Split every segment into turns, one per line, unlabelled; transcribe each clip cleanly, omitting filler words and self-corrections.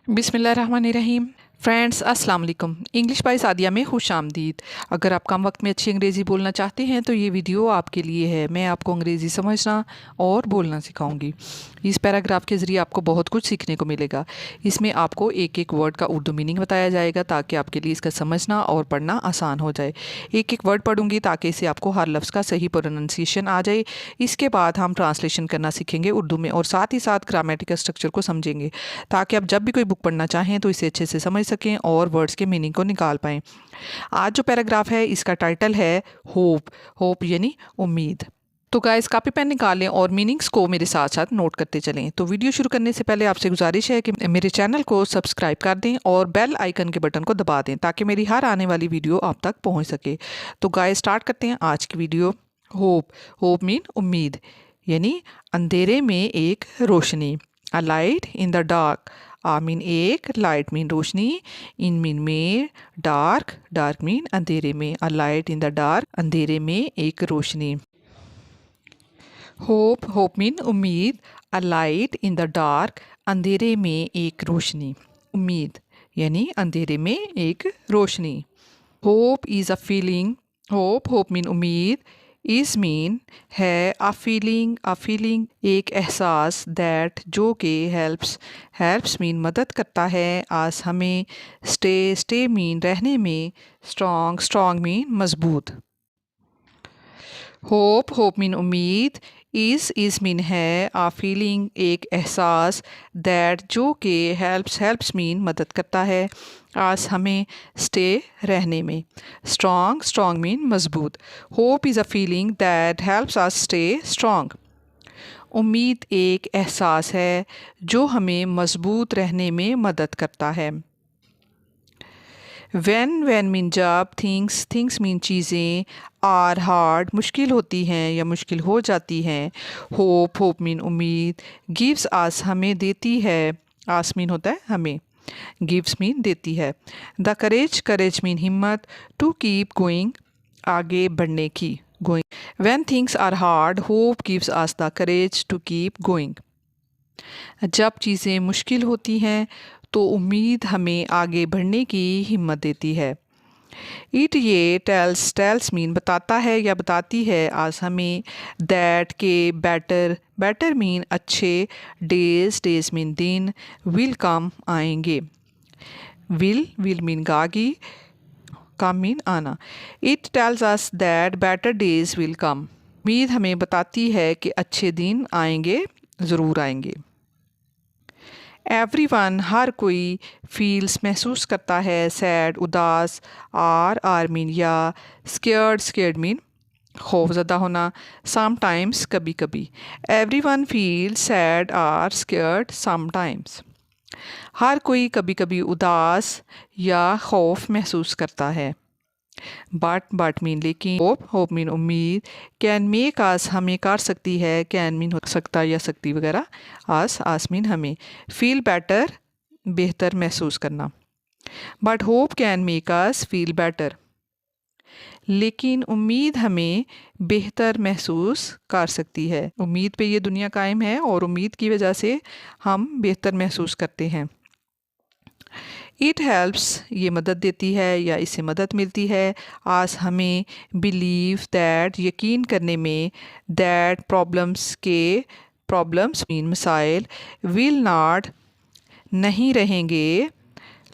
बिस्मिल्लाहिर्रहमानिर्रहीम। फ्रेंड्स अस्सलाम वालेकुम। इंग्लिश बाय सादिया में खुश आमदीद। अगर आप कम वक्त में अच्छी अंग्रेज़ी बोलना चाहते हैं तो ये वीडियो आपके लिए है। मैं आपको अंग्रेज़ी समझना और बोलना सिखाऊंगी। इस पैराग्राफ के ज़रिए आपको बहुत कुछ सीखने को मिलेगा। इसमें आपको एक एक वर्ड का उर्दू मीनिंग बताया जाएगा ताकि आपके लिए इसका समझना और पढ़ना आसान हो जाए। एक एक वर्ड पढ़ूंगी ताकि इससे आपको हर लफ्ज़ का सही प्रोनाउंसिएशन आ जाए। इसके बाद हम ट्रांसलेशन करना सीखेंगे उर्दू में और साथ ही साथ ग्रामेटिकल स्ट्रक्चर को समझेंगे ताकि आप जब भी कोई बुक पढ़ना चाहें तो इसे अच्छे से समझ सकें और वर्ड्स के मीनिंग को निकाल पाएँ। आज जो पैराग्राफ है इसका टाइटल है होप। होप यानी उम्मीद। तो गाइस कॉपी पेन निकालें और मीनिंग्स को मेरे साथ साथ नोट करते चलें। तो वीडियो शुरू करने से पहले आपसे गुजारिश है कि मेरे चैनल को सब्सक्राइब कर दें और बेल आइकन के बटन को दबा दें ताकि मेरी हर आने वाली वीडियो आप तक पहुंच सके। तो गाइस स्टार्ट करते हैं आज की वीडियो। होप। होप मीन उम्मीद यानी अंधेरे में एक रोशनी। A light in the dark. A mean एक, लाइट मीन रोशनी, इन मीन में, डार्क, डार्क मीन अंधेरे में। A light in the dark, अंधेरे में एक रोशनी। होप। होप मीन उम्मीद। A light in the dark, अंधेरे में एक रोशनी। उम्मीद यानी अंधेरे में एक रोशनी। Hope is a feeling. Hope. Hope mean उम्मीद। इज़ मीन है। अ फीलिंग एक एहसास। दैट जो कि हेल्प्स। हेल्प्स मीन मदद करता है। आस हमें। स्टे मीन रहने में। स्ट्रॉन्ग मीन मजबूत। होप मीन उम्मीद। इज़ मीन है। आ फीलिंग एक एहसास। दैट जो कि हेल्प्स मीन मदद करता है। आस हमें। स्टे रहने में। स्ट्रॉन्ग मीन मजबूत। Hope is a feeling that helps us stay strong. उम्मीद एक एहसास है जो हमें मजबूत रहने में मदद करता है। वैन मीन जब। थिंग्स मीन चीज़ें। आर हार्ड मुश्किल होती हैं या मुश्किल हो जाती हैं। होप मीन उम्मीद। गिव्स आस हमें देती है। आस मीन होता है हमें। गिव्स मीन देती है। द करेज मीन हिम्मत। टू कीप गोइंग आगे बढ़ने की। Going. When things are hard hope gives us the courage to keep going. जब चीज़ें मुश्किल होती हैं तो उम्मीद हमें आगे बढ़ने की हिम्मत देती है। इट ये टेल्स मीन बताता है या बताती है आज हमें। दैट के बेटर मीन अच्छे। डेज मीन दिन। विल कम आएंगे। विल मीन गागी। कम मीन आना। It tells us that better days will come. उम्मीद हमें बताती है कि अच्छे दिन आएंगे, ज़रूर आएंगे। एवरीवन हर कोई। फील्स महसूस करता है। सैड उदास। आर मीन या। स्केर्ड मीन खौफजदा होना। समटाइम्स कभी कभी। Everyone feel sad or scared sometimes. हर कोई कभी कभी उदास या खौफ महसूस करता है। बट मीन लेकिन। होप मीन उम्मीद। कैन मेक आस हमें कर सकती है। कैन मीन हो सकता या सकती वगैरह। आस मीन हमें। फील बेटर बेहतर महसूस करना। But hope can make us feel better. लेकिन उम्मीद हमें बेहतर महसूस कर सकती है। उम्मीद पे ये दुनिया कायम है और उम्मीद की वजह से हम बेहतर महसूस करते हैं। इट हेल्प्स ये मदद देती है या इससे मदद मिलती है। आज हमें। बिलीव दैट यकीन करने में। दैट प्रॉब्लम्स मीन मसाइल। विल नॉट नहीं रहेंगे।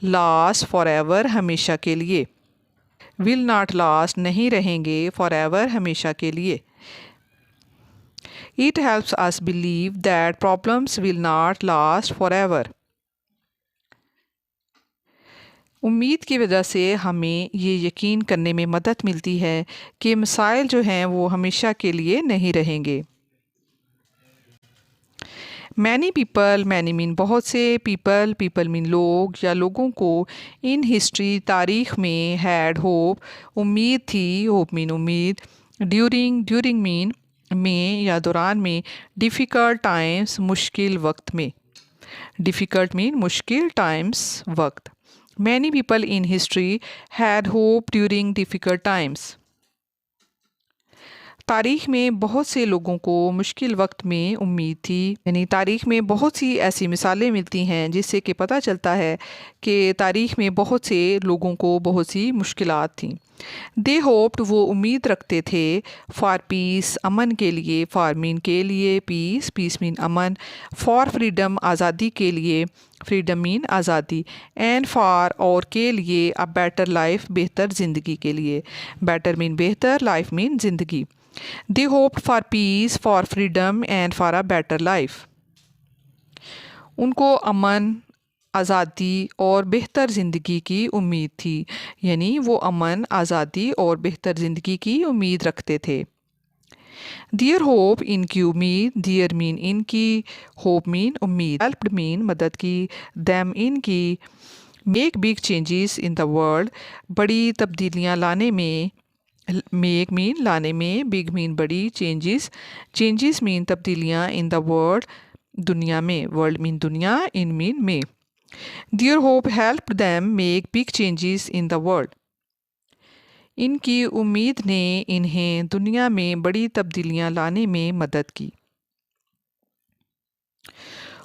लास्ट फॉर एवर हमेशा के लिए। विल नॉट लास्ट नहीं रहेंगे। फॉर एवर हमेशा के लिए। It helps us believe that problems will not last for ever. उम्मीद की वजह से हमें ये यकीन करने में मदद मिलती है कि मसाइल जो हैं वो हमेशा के लिए नहीं रहेंगे। मैनी मीन बहुत से। पीपल मीन लोग या लोगों को। इन हिस्ट्री तारीख में। हैड होप उम्मीद थी। होप मीन उम्मीद। ड्यूरिंग मीन में या दौरान में। डिफ़िकल्ट टाइम्स मुश्किल वक्त में। डिफ़िकल्ट मीन मुश्किल टाइम्स वक्त। Many people in history had hope during difficult times. तारीख़ में बहुत से लोगों को मुश्किल वक्त में उम्मीद थी। यानी तारीख़ में बहुत सी ऐसी मिसालें मिलती हैं जिससे कि पता चलता है कि तारीख़ में बहुत से लोगों को बहुत सी मुश्किलात थीं। दे होप्ड, वो उम्मीद रखते थे, फॉर पीस, अमन के लिए, फॉर मीन के लिए, पीस, पीस मीन अमन, फॉर फ्रीडम, आज़ादी के लिए, फ्रीडम मीन आज़ादी, एंड फॉर, और के लिए, अ बेटर लाइफ, बेहतर ज़िंदगी के लिए, बेटर मीन बेहतर, लाइफ मीन ज़िंदगी। They hoped for peace, for freedom and for a better life. उनको अमन, आज़ादी और बेहतर ज़िंदगी की उम्मीद थी। यानी वो अमन, आज़ादी और बेहतर ज़िंदगी की उम्मीद रखते थे। दियर होप, इनकी उम्मीद, दियर मीन इनकी, होप मीन उम्मीद, हेल्प्ड मीन मदद की, दैम इनकी, make big changes in the world, बड़ी तब्दीलियाँ लाने में, मेक मीन लाने में, बिग मीन बड़ी, चेंजेस, चेंजेस मीन तब्दीलियाँ, इन द वर्ल्ड दुनिया में, वर्ल्ड मीन दुनिया, इन मीन में। Their hope helped them make big changes in the world. इनकी उम्मीद ने इन्हें दुनिया में बड़ी तब्दीलियां लाने में मदद की।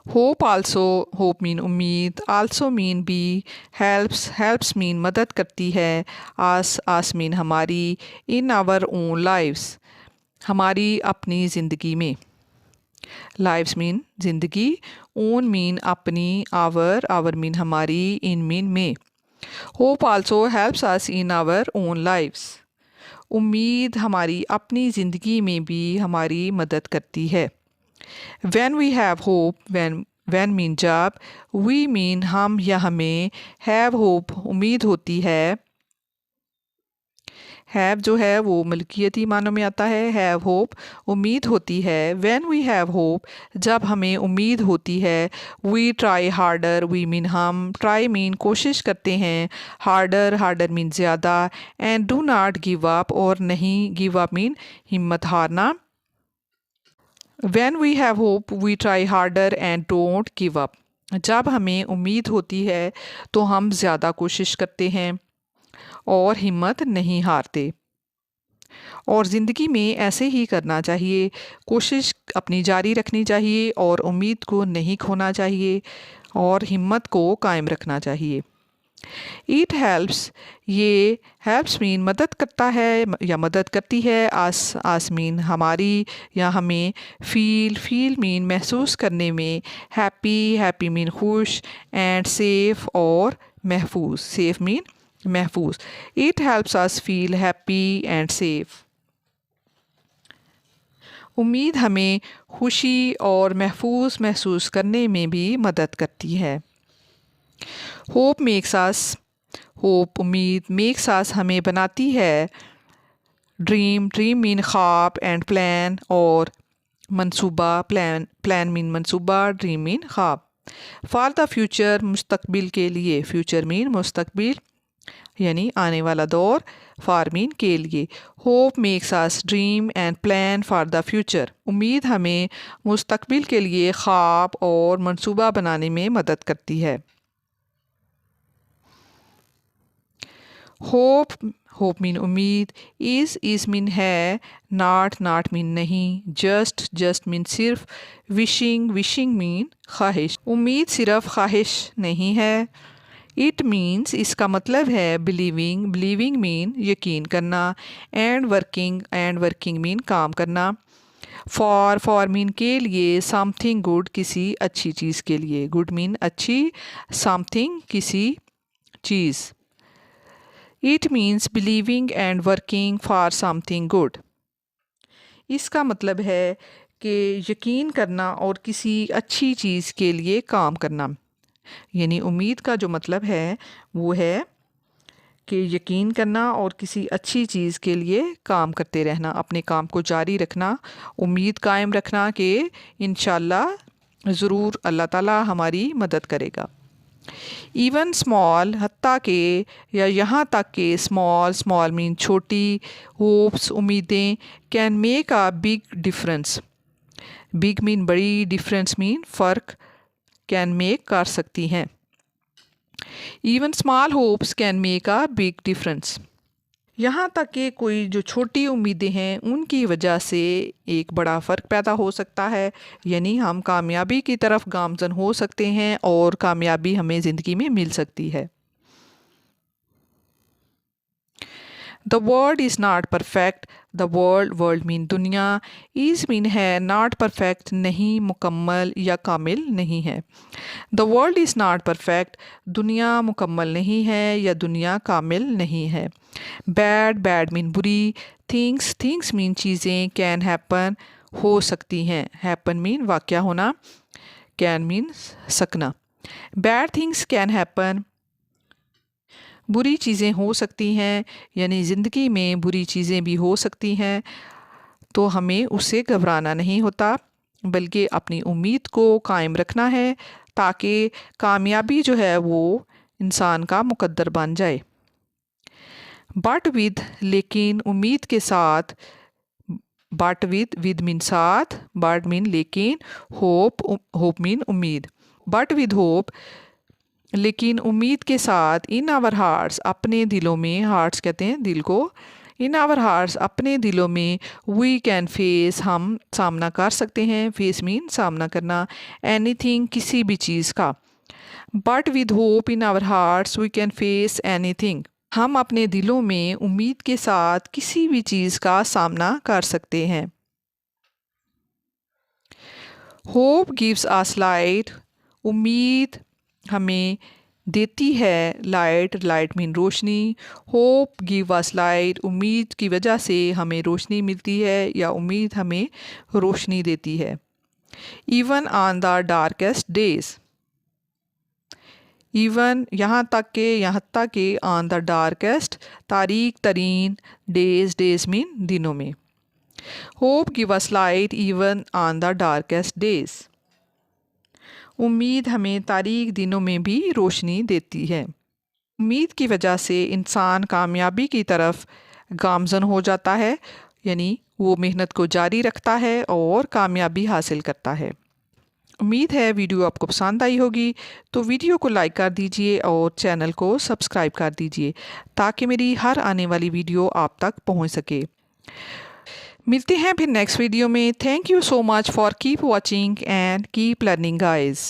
होप आल्सो, होप मीन उम्मीद, आल्सो मीन बी, हेल्प्स, हेल्प्स मीन मदद करती है, आस, आस मीन हमारी, इन आवर ओन लाइव्स, हमारी अपनी ज़िंदगी में, लाइव्स मीन ज़िंदगी, ओन मीन अपनी, आवर मीन हमारी, इन मीन में। Hope also helps us in our own lives, उम्मीद हमारी अपनी ज़िंदगी में भी हमारी मदद करती है। When we have hope, when mean जब, वी मीन हम या हमें, हैव होप उम्मीद होती है, हैव जो है वो मलकियती मानों में आता है, हैव होप उम्मीद होती है। व्हेन वी हैव होप, जब हमें उम्मीद होती है, we try harder, we mean हम, ट्राई मीन कोशिश करते हैं, हार्डर, हार्डर मीन ज़्यादा, and do not give up, और नहीं, गिव अप मीन हिम्मत हारना। When we have hope we try harder and don't give up, जब हमें उम्मीद होती है तो हम ज़्यादा कोशिश करते हैं और हिम्मत नहीं हारते। और ज़िंदगी में ऐसे ही करना चाहिए, कोशिश अपनी जारी रखनी चाहिए और उम्मीद को नहीं खोना चाहिए और हिम्मत को कायम रखना चाहिए। ईट हेल्प्स, ये हेल्प्स मीन मदद करता है या मदद करती है, आस, आस मीन हमारी या हमें, फील मीन महसूस करने में, हैप्पी, हैप्पी मीन खुश, एंड सेफ और महफूज, सेफ मीन महफूज। It helps us feel happy and safe, उम्मीद हमें खुशी और महफूज महसूस करने में भी मदद करती है। होप मेक्स अस, होप उम्मीद, मेक्स अस हमें बनाती है, ड्रीम, ड्रीम मीन ख्वाब, एंड प्लान और मंसूबा, प्लान, प्लान मीन मंसूबा, ड्रीम मीन ख्वाब। फॉर द फ्यूचर, मुस्तकबिल के लिए, फ्यूचर मीन मुस्तकबिल यानी आने वाला दौर, फॉर मीन के लिए। Hope makes us dream and plan for the future, उम्मीद हमें मुस्तकबिल के लिए ख्वाब और मंसूबा बनाने में मदद करती है। होप, होप मीन उम्मीद, इज़ मीन है, नॉट मीन नहीं, जस्ट मीन सिर्फ, विशिंग मीन ख्वाहिश, उम्मीद सिर्फ ख्वाहिश नहीं है। इट मीन्स इसका मतलब है बिलीविंग मीन यकीन करना, एंड वर्किंग मीन काम करना, फॉर मीन के लिए, समथिंग गुड किसी अच्छी चीज़ के लिए, गुड मीन अच्छी, समथिंग किसी चीज़। It means believing and working for something good, इसका मतलब है कि यकीन करना और किसी अच्छी चीज़ के लिए काम करना। यानी उम्मीद का जो मतलब है वो है कि यकीन करना और किसी अच्छी चीज़ के लिए काम करते रहना, अपने काम को जारी रखना, उम्मीद कायम रखना कि इंशाल्लाह ज़रूर अल्लाह ताला हमारी मदद करेगा। इवन स्मॉल, हत्ता के या यहाँ तक के, स्मॉल मीन छोटी, होप्स उम्मीदें, can make a big difference, big mean बड़ी, डिफरेंस मीन फ़र्क, कैन मेक कर सकती हैं। Even small hopes can make a big difference, यहाँ तक कि कोई जो छोटी उम्मीदें हैं उनकी वजह से एक बड़ा फ़र्क पैदा हो सकता है, यानी हम कामयाबी की तरफ गामज़न हो सकते हैं और कामयाबी हमें ज़िंदगी में मिल सकती है। The world is not perfect. The world mean दुनिया, इज़ मीन है, नॉट परफेक्ट नहीं, मुकम्मल या कामिल नहीं है। The world is not perfect, दुनिया मुकम्मल नहीं है या दुनिया कामिल नहीं है। बैड मीन बुरी। थिंग्स मीन चीज़ें। कैन हैपन, हो सकती हैं। हैपन मीन वाक़या होना। कैन मीन सकना। बैड थिंग्स कैन हैपन, बुरी चीज़ें हो सकती हैं, यानी ज़िंदगी में बुरी चीज़ें भी हो सकती हैं, तो हमें उससे घबराना नहीं होता, बल्कि अपनी उम्मीद को कायम रखना है ताकि कामयाबी जो है वो इंसान का मुकद्दर बन जाए। बट विद, लेकिन, उम्मीद के साथ। बट विद मीन साथ, बट मीन लेकिन, होप मीन उम्मीद। बट विद होप, लेकिन उम्मीद के साथ। इन आवर हार्ट्स, अपने दिलों में। हार्ट्स कहते हैं दिल को। इन आवर हार्ट्स, अपने दिलों में। वी कैन फेस, हम सामना कर सकते हैं। फेस मीन सामना करना। एनीथिंग, किसी भी चीज़ का। But with hope in our hearts we can face anything, हम अपने दिलों में उम्मीद के साथ किसी भी चीज़ का सामना कर सकते हैं। होप गिव्स अस लाइट, उम्मीद हमें देती है लाइट। लाइट मीन रोशनी। होप गिव अस लाइट, उम्मीद की वजह से हमें रोशनी मिलती है या उम्मीद हमें रोशनी देती है। Even on the darkest days, even यहाँ तक कि ऑन द डार्केस्ट, तारीक तरीन, डेज मीन दिनों में। Hope give us light even on the darkest days, उम्मीद हमें तारीक दिनों में भी रोशनी देती है। उम्मीद की वजह से इंसान कामयाबी की तरफ गामज़न हो जाता है, यानी वो मेहनत को जारी रखता है और कामयाबी हासिल करता है। उम्मीद है वीडियो आपको पसंद आई होगी, तो वीडियो को लाइक कर दीजिए और चैनल को सब्सक्राइब कर दीजिए ताकि मेरी हर आने वाली वीडियो आप तक पहुंच सके। मिलते हैं फिर नेक्स्ट वीडियो में। Thank you so much for keep watching and keep learning guys.